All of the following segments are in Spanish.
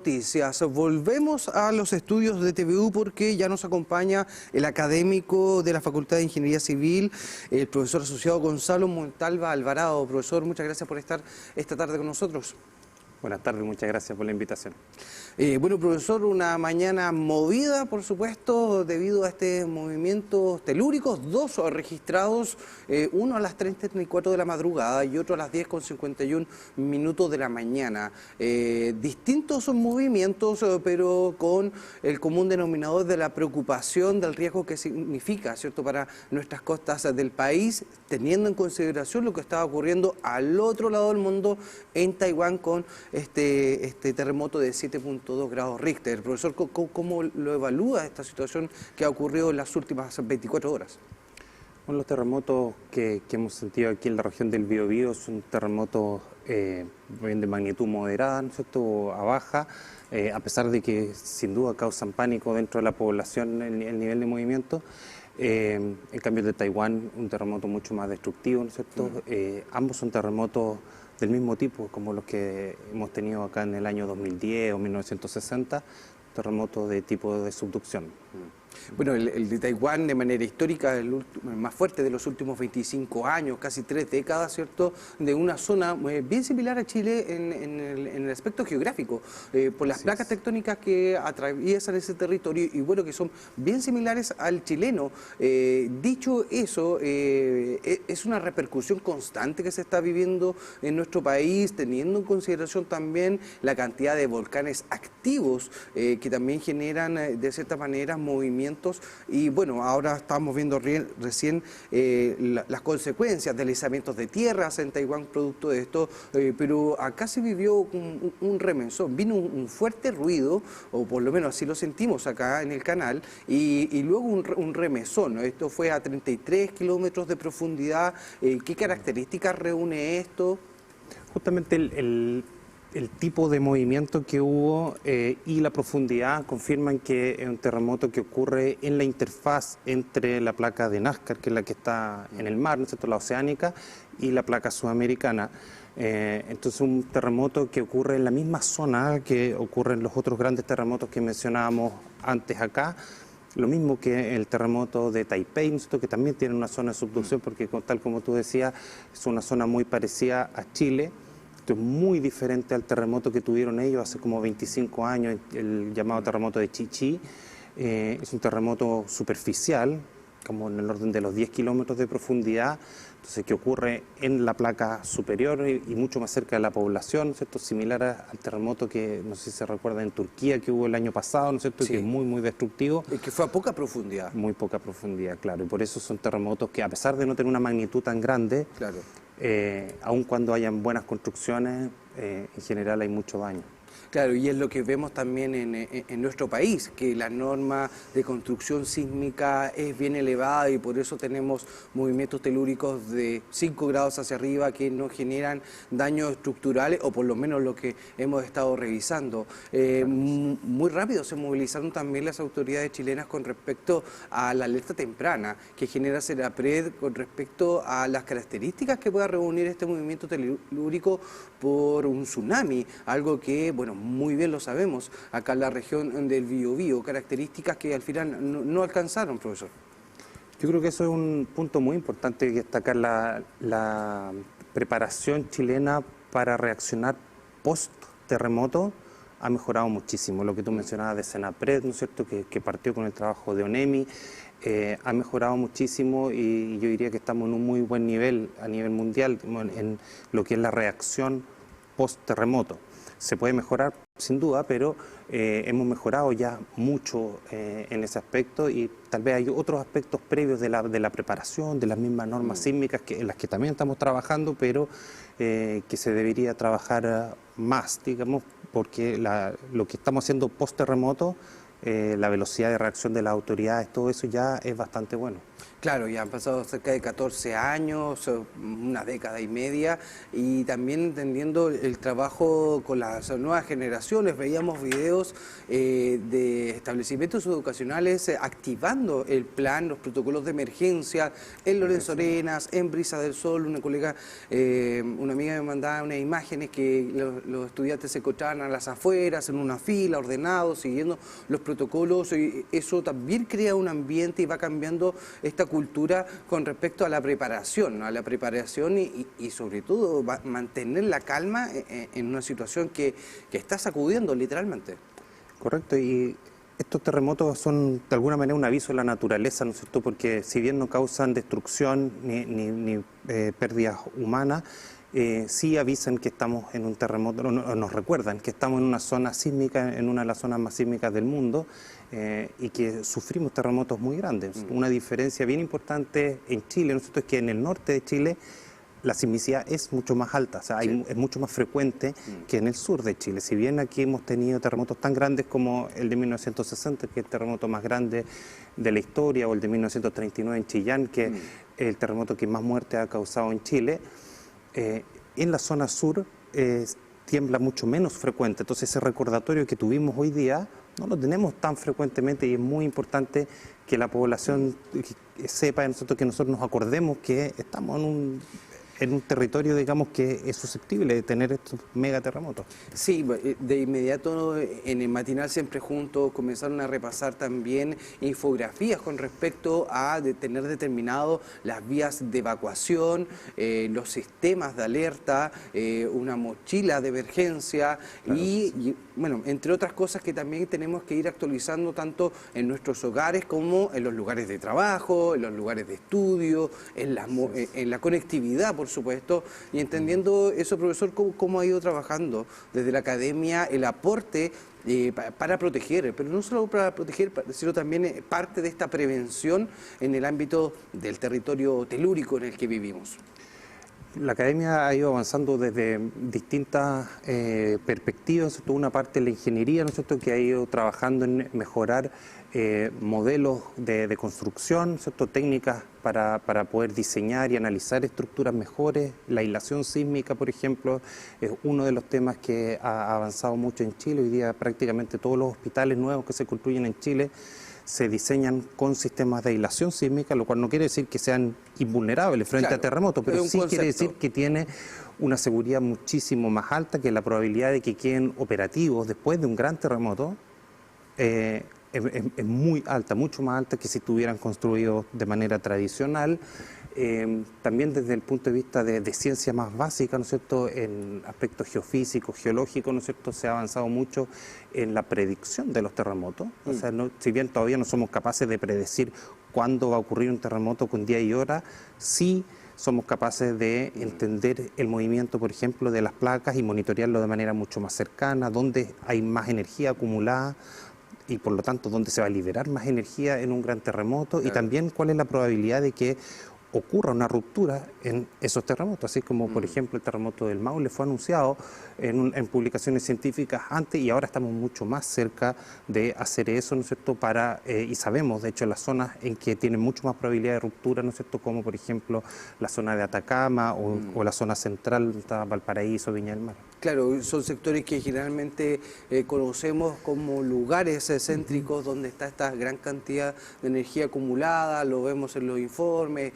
Noticias. Volvemos a los estudios de TVU porque ya nos acompaña el académico de la Facultad de Ingeniería Civil, el profesor asociado Gonzalo Montalva Alvarado. Profesor, muchas gracias por estar esta tarde con nosotros. Buenas tardes, muchas gracias por la invitación. Bueno, profesor, una mañana movida, por supuesto, debido a este movimiento telúricos, dos registrados, uno a las 3:34 de la madrugada y otro a las 10:51 de la mañana. Distintos son movimientos, pero con el común denominador de la preocupación del riesgo que significa, ¿cierto?, para nuestras costas del país, teniendo en consideración lo que estaba ocurriendo al otro lado del mundo, en Taiwán, con este terremoto de 7.2 grados Richter. Profesor, ¿cómo lo evalúa esta situación que ha ocurrido en las últimas 24 horas? Bueno, los terremotos que hemos sentido aquí en la región del Biobío son terremotos de magnitud moderada, ¿no es cierto?, a baja, a pesar de que sin duda causan pánico dentro de la población el nivel de movimiento. En cambio de Taiwán, un terremoto mucho más destructivo, ¿no es cierto? Ambos son terremotos del mismo tipo como los que hemos tenido acá en el año 2010 o 1960, terremotos de tipo de subducción. Bueno, el de Taiwán de manera histórica, el más fuerte de los últimos 25 años, casi 3 décadas, ¿cierto?, de una zona bien similar a Chile en el aspecto geográfico, por las placas tectónicas que atraviesan ese territorio y bueno, que son bien similares al chileno. Dicho eso, es una repercusión constante que se está viviendo en nuestro país, teniendo en consideración también la cantidad de volcanes activos que también generan de cierta manera movimientos. Y bueno, ahora estamos viendo recién las consecuencias, deslizamientos de tierras en Taiwán producto de esto, pero acá se vivió un remesón, vino un fuerte ruido, o por lo menos así lo sentimos acá en el canal, y luego un remesón, ¿no? Esto fue a 33 kilómetros de profundidad. ¿Qué características reúne esto? Justamente el tipo de movimiento que hubo y la profundidad confirman que es un terremoto que ocurre en la interfaz entre la placa de Nazca, que es la que está en el mar, ¿no es cierto?, la oceánica, y la placa sudamericana. Entonces un terremoto que ocurre en la misma zona que ocurren los otros grandes terremotos que mencionábamos antes acá. Lo mismo que el terremoto de Taipei, ¿no es cierto?, que también tiene una zona de subducción, porque tal como tú decías, es una zona muy parecida a Chile. Esto es muy diferente al terremoto que tuvieron ellos hace como 25 años, el llamado terremoto de Chi-Chi. Es un terremoto superficial, como en el orden de los 10 kilómetros de profundidad, entonces que ocurre en la placa superior y mucho más cerca de la población, ¿no es cierto?, similar al terremoto que, no sé si se recuerda, en Turquía, que hubo el año pasado, ¿no es cierto?, sí, que es muy, muy destructivo. Es que fue a poca profundidad. Muy poca profundidad, claro, y por eso son terremotos que, a pesar de no tener una magnitud tan grande, claro, aun cuando hayan buenas construcciones, en general hay mucho daño. Claro, y es lo que vemos también en nuestro país, que la norma de construcción sísmica es bien elevada y por eso tenemos movimientos telúricos de 5 grados hacia arriba que no generan daños estructurales, o por lo menos lo que hemos estado revisando. Muy rápido se movilizaron también las autoridades chilenas con respecto a la alerta temprana que genera Senapred con respecto a las características que pueda reunir este movimiento telúrico por un tsunami, algo que, bueno, muy bien lo sabemos acá en la región del Biobío, características que al final no alcanzaron, profesor. Yo creo que eso es un punto muy importante que destacar, la preparación chilena para reaccionar post-terremoto ha mejorado muchísimo. Lo que tú mencionabas de Senapred, ¿no es cierto?, que partió con el trabajo de ONEMI, ha mejorado muchísimo y yo diría que estamos en un muy buen nivel a nivel mundial en lo que es la reacción post-terremoto. Se puede mejorar sin duda, pero hemos mejorado ya mucho en ese aspecto y tal vez hay otros aspectos previos de la preparación, de las mismas normas sísmicas en las que también estamos trabajando, pero que se debería trabajar más, digamos, porque lo que estamos haciendo post-terremoto, la velocidad de reacción de las autoridades, todo eso ya es bastante bueno. Claro, ya han pasado cerca de 14 años, una década y media, y también entendiendo el trabajo con las nuevas generaciones. Veíamos videos de establecimientos educacionales activando el plan, los protocolos de emergencia en Lorenzo Arenas, en Brisa del Sol. Una colega, una amiga me mandaba unas imágenes que los estudiantes se encontraban a las afueras, en una fila, ordenados, siguiendo los protocolos. Y eso también crea un ambiente y va cambiando esta cultura con respecto a la preparación, ¿no? A la preparación y sobre todo mantener la calma en una situación que está sacudiendo literalmente. Correcto, y estos terremotos son de alguna manera un aviso de la naturaleza, ¿no es cierto? Porque si bien no causan destrucción ni pérdidas humanas, sí avisan que estamos en un terremoto, o nos recuerdan que estamos en una zona sísmica, en una de las zonas más sísmicas del mundo, y que sufrimos terremotos muy grandes. Una diferencia bien importante en Chile, ¿no es cierto?, es que en el norte de Chile la sismicidad es mucho más alta, o sea, es mucho más frecuente que en el sur de Chile. Si bien aquí hemos tenido terremotos tan grandes como el de 1960, que es el terremoto más grande de la historia, o el de 1939 en Chillán, que es el terremoto que más muerte ha causado en Chile, en la zona sur tiembla mucho menos frecuente. Entonces ese recordatorio que tuvimos hoy día no lo tenemos tan frecuentemente, y es muy importante que la población sepa, nosotros, que nosotros nos acordemos que estamos en un territorio, digamos, que es susceptible de tener estos megaterremotos. Sí, de inmediato en el matinal Siempre Juntos comenzaron a repasar también infografías con respecto a tener determinado las vías de evacuación, los sistemas de alerta, una mochila de emergencia, claro, y bueno, entre otras cosas que también tenemos que ir actualizando tanto en nuestros hogares como en los lugares de trabajo, en los lugares de estudio, en la conectividad, por supuesto, y entendiendo eso, profesor, cómo ha ido trabajando desde la academia el aporte para proteger, pero no solo para proteger, sino también parte de esta prevención en el ámbito del territorio telúrico en el que vivimos. La academia ha ido avanzando desde distintas perspectivas, ¿cierto? Una parte de la ingeniería, ¿no es cierto?, que ha ido trabajando en mejorar modelos de construcción, ¿cierto?, técnicas para poder diseñar y analizar estructuras mejores. La aislación sísmica, por ejemplo, es uno de los temas que ha avanzado mucho en Chile. Hoy día prácticamente todos los hospitales nuevos que se construyen en Chile se diseñan con sistemas de aislación sísmica, lo cual no quiere decir que sean invulnerables frente a terremotos, pero sí quiere decir que tiene una seguridad muchísimo más alta, que la probabilidad de que queden operativos después de un gran terremoto es muy alta, mucho más alta que si estuvieran construidos de manera tradicional. También desde el punto de vista de ciencia más básica, ¿no es cierto?, en aspectos geofísicos, geológicos, ¿no es cierto?, se ha avanzado mucho en la predicción de los terremotos. O sea, si bien todavía no somos capaces de predecir cuándo va a ocurrir un terremoto con día y hora, sí somos capaces de entender el movimiento, por ejemplo, de las placas y monitorearlo de manera mucho más cercana, dónde hay más energía acumulada y por lo tanto dónde se va a liberar más energía en un gran terremoto, claro, y también cuál es la probabilidad de que ocurra una ruptura en esos terremotos, así como por ejemplo el terremoto del Maule fue anunciado en publicaciones científicas antes, y ahora estamos mucho más cerca de hacer eso, ¿no es cierto?, y sabemos de hecho las zonas en que tienen mucho más probabilidad de ruptura, ¿no es cierto?, como por ejemplo la zona de Atacama o la zona central, Valparaíso, Viña del Mar. Claro, son sectores que generalmente conocemos como lugares céntricos donde está esta gran cantidad de energía acumulada, lo vemos en los informes,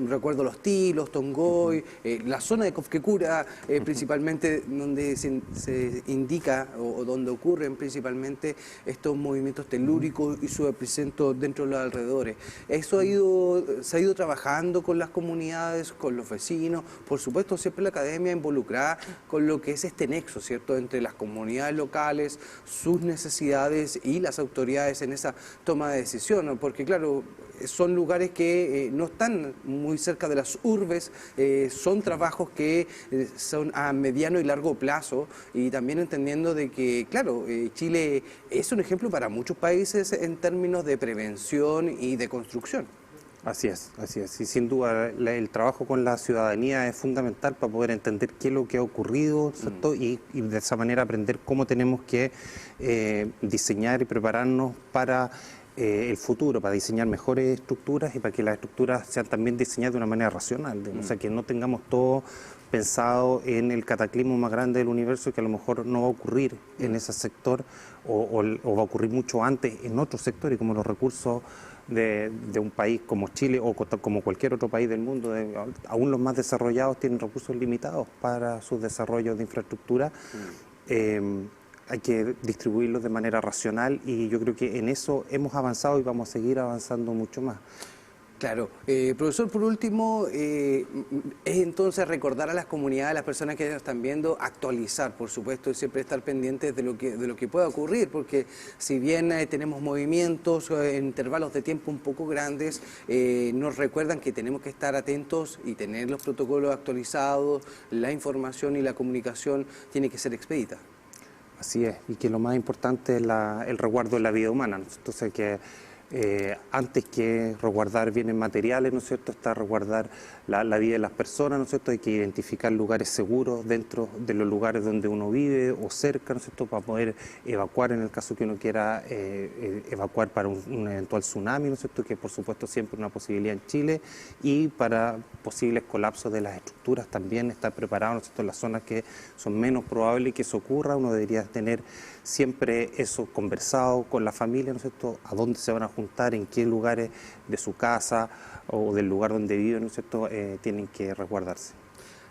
recuerdo Los Tilos, Tongoy, la zona de Cofquecura, principalmente donde se indica o donde ocurren principalmente estos movimientos telúricos y su epicentro dentro de los alrededores. Eso se ha ido trabajando con las comunidades, con los vecinos, por supuesto siempre la academia involucrada con lo que es este nexo, ¿cierto?, entre las comunidades locales, sus necesidades y las autoridades en esa toma de decisión, ¿no? Porque claro, son lugares que no están muy cerca de las urbes, son trabajos que son a mediano y largo plazo, y también entendiendo de que, claro, Chile es un ejemplo para muchos países en términos de prevención y de construcción. Así es, y sin duda el trabajo con la ciudadanía es fundamental para poder entender qué es lo que ha ocurrido, ¿cierto? Y de esa manera aprender cómo tenemos que diseñar y prepararnos para el futuro, para diseñar mejores estructuras y para que las estructuras sean también diseñadas de una manera racional, o sea, que no tengamos todo pensado en el cataclismo más grande del universo, que a lo mejor no va a ocurrir en ese sector o va a ocurrir mucho antes en otro sector, y como los recursos de un país como Chile o como cualquier otro país del mundo, aún los más desarrollados tienen recursos limitados para sus desarrollos de infraestructura. Hay que distribuirlos de manera racional, y yo creo que en eso hemos avanzado y vamos a seguir avanzando mucho más. Claro. Profesor, por último, es entonces recordar a las comunidades, a las personas que nos están viendo, actualizar, por supuesto, y siempre estar pendientes de lo que pueda ocurrir, porque si bien tenemos movimientos en intervalos de tiempo un poco grandes, nos recuerdan que tenemos que estar atentos y tener los protocolos actualizados, la información y la comunicación tiene que ser expedita. Así es, y que lo más importante es el resguardo de la vida humana, ¿no? Entonces que antes que resguardar bienes materiales, ¿no es cierto?, está resguardar la vida de las personas, ¿no es cierto?, hay que identificar lugares seguros dentro de los lugares donde uno vive o cerca, ¿no es cierto?, para poder evacuar en el caso que uno quiera evacuar para un eventual tsunami, ¿no es cierto?, que por supuesto siempre es una posibilidad en Chile, y para posibles colapsos de las estructuras también estar preparado, ¿no es cierto?, en las zonas que son menos probables que eso ocurra. Uno debería tener siempre eso conversado con la familia, ¿no es cierto?, a dónde se van a juntar, en qué lugares de su casa o del lugar donde viven, ¿no es cierto?, tienen que resguardarse.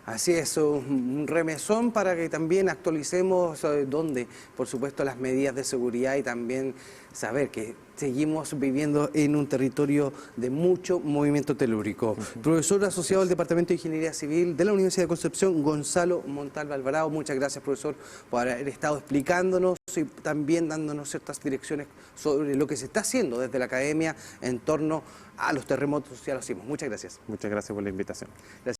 Así es, un remesón para que también actualicemos dónde, por supuesto, las medidas de seguridad, y también saber que seguimos viviendo en un territorio de mucho movimiento telúrico. Profesor asociado del Departamento de Ingeniería Civil de la Universidad de Concepción, Gonzalo Montalva Alvarado. Muchas gracias, profesor, por haber estado explicándonos y también dándonos ciertas direcciones sobre lo que se está haciendo desde la academia en torno a los terremotos y a los sismos. Muchas gracias. Muchas gracias por la invitación. Gracias.